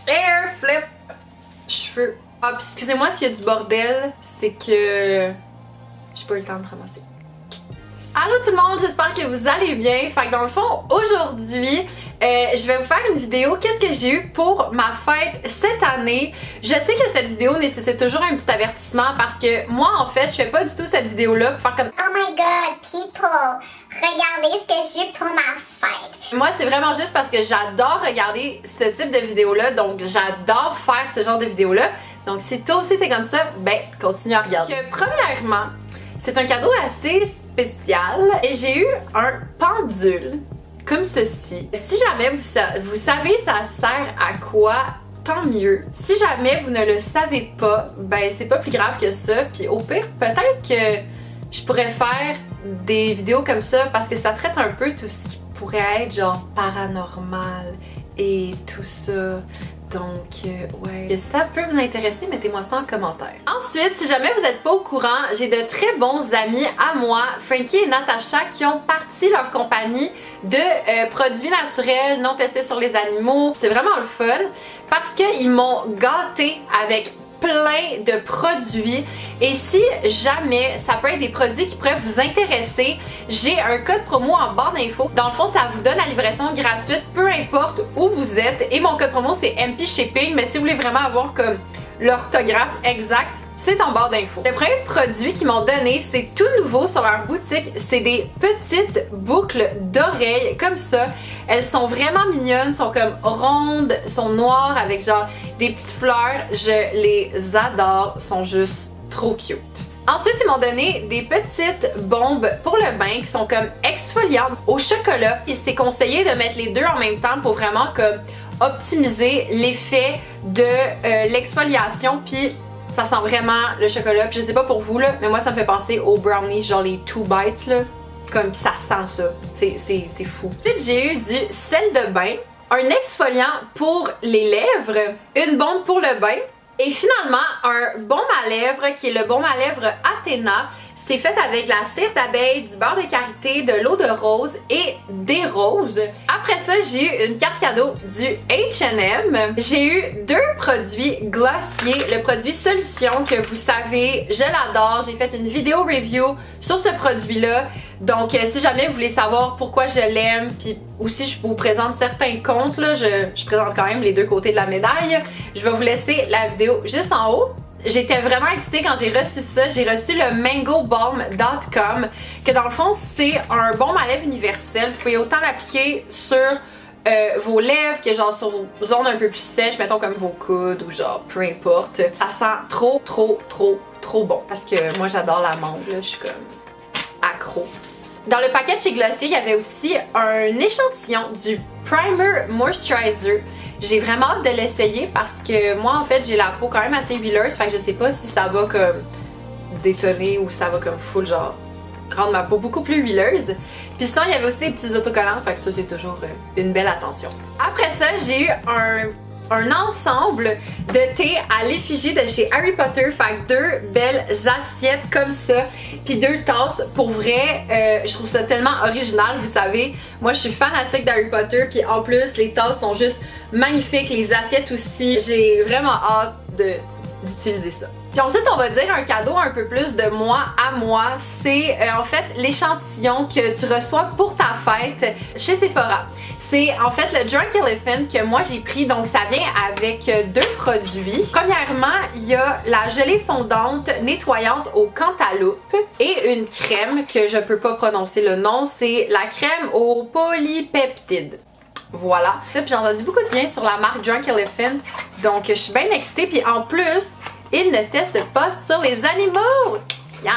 Hair flip cheveux. Ah, puis excusez-moi s'il y a du bordel, c'est que j'ai pas eu le temps de ramasser. Allô tout le monde, j'espère que vous allez bien. Fait que dans le fond, aujourd'hui, je vais vous faire une vidéo. Qu'est-ce que j'ai eu pour ma fête cette année? Je sais que cette vidéo nécessite toujours un petit avertissement parce que moi, en fait, je fais pas du tout cette vidéo-là pour faire comme Oh my god, people! Regardez ce que j'ai eu pour ma fête! Moi, c'est vraiment juste parce que j'adore regarder ce type de vidéo-là. Donc, j'adore faire ce genre de vidéo-là. Donc, si toi aussi t'es comme ça, ben, continue à regarder. Donc, premièrement, c'est un cadeau assez spécial et j'ai eu un pendule comme ceci. Si jamais vous savez ça sert à quoi, tant mieux. Si jamais vous ne le savez pas, ben c'est pas plus grave que ça. Puis au pire, peut-être que je pourrais faire des vidéos comme ça parce que ça traite un peu tout ce qui pourrait être genre paranormal et tout ça. Donc, ouais. Si ça peut vous intéresser, mettez-moi ça en commentaire. Ensuite, si jamais vous n'êtes pas au courant, j'ai de très bons amis à moi, Frankie et Natacha, qui ont parti leur compagnie de produits naturels non testés sur les animaux. C'est vraiment le fun parce qu'ils m'ont gâté avec plein de produits et si jamais ça peut être des produits qui pourraient vous intéresser, j'ai un code promo en barre d'infos. Dans le fond, ça vous donne la livraison gratuite peu importe où vous êtes et mon code promo c'est MP Shipping, mais si vous voulez vraiment avoir comme l'orthographe exacte, c'est en barre d'infos. Le premier produit qu'ils m'ont donné, c'est tout nouveau sur leur boutique, c'est des petites boucles d'oreilles comme ça. Elles sont vraiment mignonnes, sont comme rondes, sont noires avec genre des petites fleurs. Je les adore, sont juste trop cute. Ensuite, ils m'ont donné des petites bombes pour le bain qui sont comme exfoliantes au chocolat. Et c'est conseillé de mettre les deux en même temps pour vraiment comme optimiser l'effet de l'exfoliation. Puis ça sent vraiment le chocolat. Puis je sais pas pour vous là, mais moi ça me fait penser aux brownies, genre les 2 bites là. Comme ça sent ça. C'est fou. Ensuite, j'ai eu du sel de bain, un exfoliant pour les lèvres, une bombe pour le bain et finalement un baume à lèvres qui est le baume à lèvres Athéna. C'est fait avec la cire d'abeille, du beurre de karité, de l'eau de rose et des roses. Après ça, j'ai eu une carte cadeau du H&M. J'ai eu 2 produits Glossier, le produit Solution que vous savez, je l'adore. J'ai fait une vidéo review sur ce produit-là. Donc, si jamais vous voulez savoir pourquoi je l'aime, puis aussi je vous présente certains comptes, là, je présente quand même les deux côtés de la médaille. Je vais vous laisser la vidéo juste en haut. J'étais vraiment excitée quand j'ai reçu ça. J'ai reçu le mangobalm.com que dans le fond, c'est un baume à lèvres universel. Vous pouvez autant l'appliquer sur vos lèvres que genre sur vos zones un peu plus sèches, mettons comme vos coudes ou genre peu importe. Ça sent trop bon parce que moi j'adore l'amande, là, je suis comme accro. Dans le paquet de chez Glossier, il y avait aussi un échantillon du Primer Moisturizer. J'ai vraiment hâte de l'essayer parce que moi en fait j'ai la peau quand même assez huileuse, fait que je sais pas si ça va comme détonner ou ça va comme full genre rendre ma peau beaucoup plus huileuse. Puis sinon il y avait aussi des petits autocollants, fait que ça c'est toujours une belle attention. Après ça j'ai eu un ensemble de thé à l'effigie de chez Harry Potter, fait que 2 belles assiettes comme ça, puis 2 tasses. Pour vrai, je trouve ça tellement original. Vous savez, moi je suis fanatique d'Harry Potter, puis en plus les tasses sont juste magnifiques, les assiettes aussi. J'ai vraiment hâte d'utiliser ça. Puis ensuite, on va dire un cadeau un peu plus de moi à moi. C'est en fait l'échantillon que tu reçois pour ta fête chez Sephora. C'est en fait le Drunk Elephant que moi j'ai pris, donc ça vient avec 2 produits. Premièrement, il y a la gelée fondante nettoyante au cantaloupe et une crème que je peux pas prononcer le nom, c'est la crème au polypeptide. Voilà. Puis j'ai entendu beaucoup de bien sur la marque Drunk Elephant, donc je suis bien excitée. Puis en plus, ils ne testent pas sur les animaux. Yes!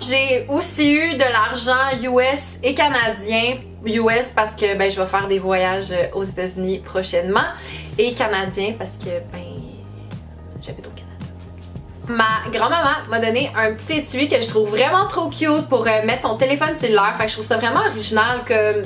J'ai aussi eu de l'argent US et canadien. US parce que ben, je vais faire des voyages aux États-Unis prochainement. Et canadien parce que ben j'habite au Canada. Ma grand-maman m'a donné un petit étui que je trouve vraiment trop cute pour mettre ton téléphone cellulaire. Fait que je trouve ça vraiment original comme.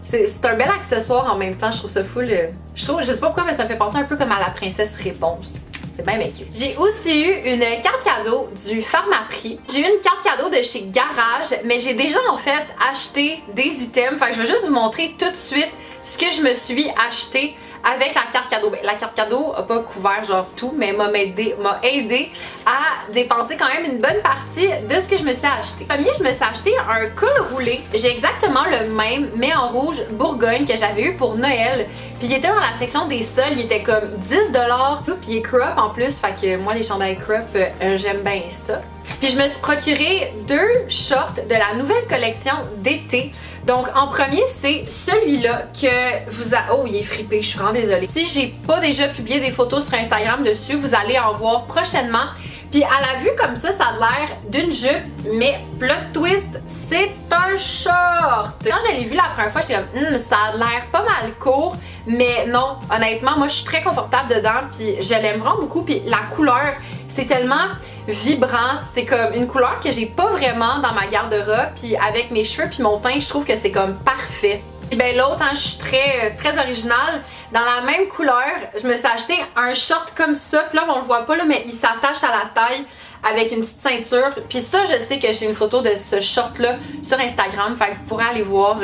C'est un bel accessoire en même temps, je trouve ça full. Je sais pas pourquoi, mais ça me fait penser un peu comme à la princesse Réponse. C'est bien cute. J'ai aussi eu une carte cadeau du Pharmaprix. J'ai eu une carte cadeau de chez Garage, mais j'ai déjà en fait acheté des items. Fait que je vais juste vous montrer tout de suite ce que je me suis acheté avec la carte cadeau. Ben, la carte cadeau a pas couvert genre tout, mais m'a aidé à dépenser quand même une bonne partie de ce que je me suis acheté. Premier, je me suis acheté un col roulé. J'ai exactement le même, mais en rouge Bourgogne que j'avais eu pour Noël. Puis il était dans la section des sols, il était comme 10$. Puis il est crop en plus, fait que moi les chandails crop, j'aime bien ça. Puis je me suis procuré 2 shorts de la nouvelle collection d'été. Donc en premier, c'est celui-là que vous a... Oh, il est fripé, je suis vraiment désolée. Si j'ai pas déjà publié des photos sur Instagram dessus, vous allez en voir prochainement. Puis à la vue comme ça a l'air d'une jupe, mais plot twist, c'est un short! Quand je l'ai vu la première fois, j'étais comme ça a l'air pas mal court, mais non, honnêtement, moi je suis très confortable dedans, puis je l'aime vraiment beaucoup, puis la couleur, c'est tellement vibrant, c'est comme une couleur que j'ai pas vraiment dans ma garde-robe, puis avec mes cheveux puis mon teint, je trouve que c'est comme parfait. Et ben l'autre, hein, je suis très originale. Dans la même couleur, je me suis acheté un short comme ça. Puis là, on le voit pas là, mais il s'attache à la taille avec une petite ceinture. Puis ça, je sais que j'ai une photo de ce short-là sur Instagram. Fait que vous pourrez aller voir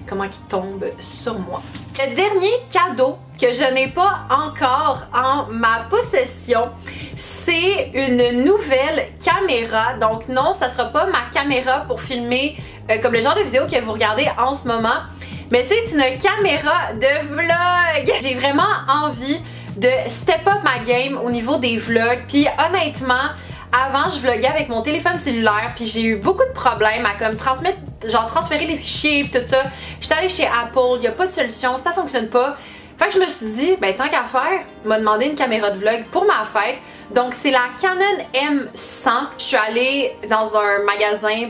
comment il tombe sur moi. Le dernier cadeau que je n'ai pas encore en ma possession, c'est une nouvelle caméra. Donc non, ça sera pas ma caméra pour filmer comme le genre de vidéo que vous regardez en ce moment. Mais c'est une caméra de vlog! J'ai vraiment envie de step up ma game au niveau des vlogs. Puis honnêtement, avant je vloguais avec mon téléphone cellulaire, puis j'ai eu beaucoup de problèmes à comme transférer les fichiers pis tout ça. J'étais allée chez Apple, y a pas de solution, ça fonctionne pas. Fait que je me suis dit, ben tant qu'à faire, m'a demandé une caméra de vlog pour ma fête. Donc c'est la Canon M100. Je suis allée dans un magasin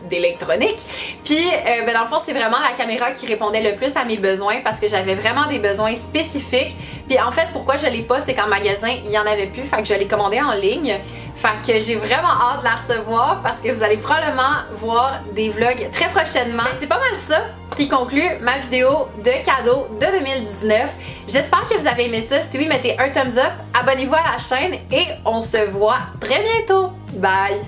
d'électronique. Puis dans le fond, c'est vraiment la caméra qui répondait le plus à mes besoins parce que j'avais vraiment des besoins spécifiques. Puis en fait, pourquoi je l'ai pas, c'est qu'en magasin, il y en avait plus. Fait que je l'ai commandé en ligne. Fait que j'ai vraiment hâte de la recevoir parce que vous allez probablement voir des vlogs très prochainement. C'est pas mal ça qui conclut ma vidéo de cadeaux de 2019. J'espère que vous avez aimé ça. Si oui, mettez un thumbs up, abonnez-vous à la chaîne et on se voit très bientôt. Bye!